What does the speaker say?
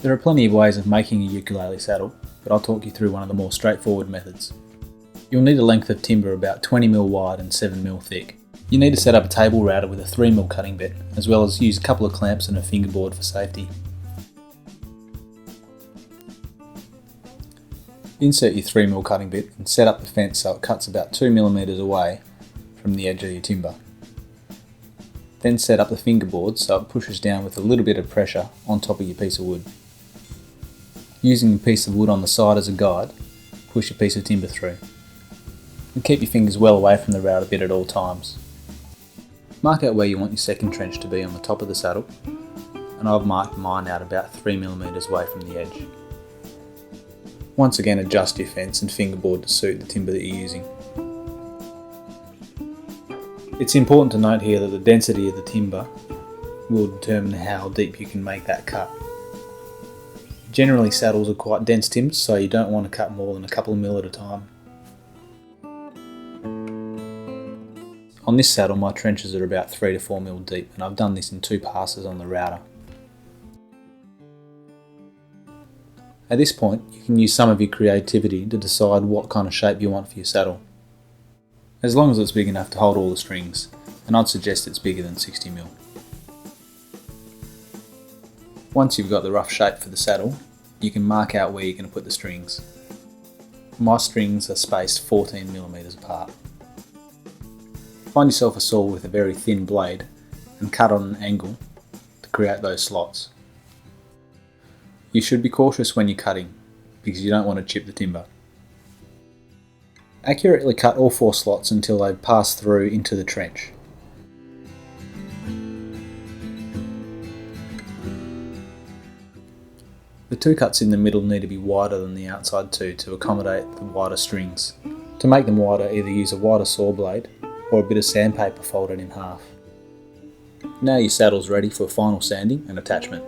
There are plenty of ways of making a ukulele saddle, but I'll talk you through one of the more straightforward methods. You'll need a length of timber about 20mm wide and 7mm thick. You need to set up a table router with a 3mm cutting bit, as well as use a couple of clamps and a fingerboard for safety. Insert your 3mm cutting bit and set up the fence so it cuts about 2mm away from the edge of your timber. Then set up the fingerboard so it pushes down with a little bit of pressure on top of your piece of wood. Using a piece of wood on the side as a guide, push a piece of timber through. And keep your fingers well away from the router bit at all times. Mark out where you want your second trench to be on the top of the saddle, and I've marked mine out about 3mm away from the edge. Once again, adjust your fence and fingerboard to suit the timber that you're using. It's important to note here that the density of the timber will determine how deep you can make that cut. Generally, saddles are quite dense timbers, so you don't want to cut more than a couple of mil at a time. On this saddle, my trenches are about 3 to 4mm deep, and I've done this in 2 passes on the router. At this point, you can use some of your creativity to decide what kind of shape you want for your saddle. As long as it's big enough to hold all the strings, and I'd suggest it's bigger than 60mm. Once you've got the rough shape for the saddle, you can mark out where you're going to put the strings. My strings are spaced 14mm apart. Find yourself a saw with a very thin blade and cut on an angle to create those slots. You should be cautious when you're cutting because you don't want to chip the timber. Accurately cut all 4 slots until they pass through into the trench. The 2 cuts in the middle need to be wider than the outside 2 to accommodate the wider strings. To make them wider, either use a wider saw blade or a bit of sandpaper folded in half. Now your saddle's ready for final sanding and attachment.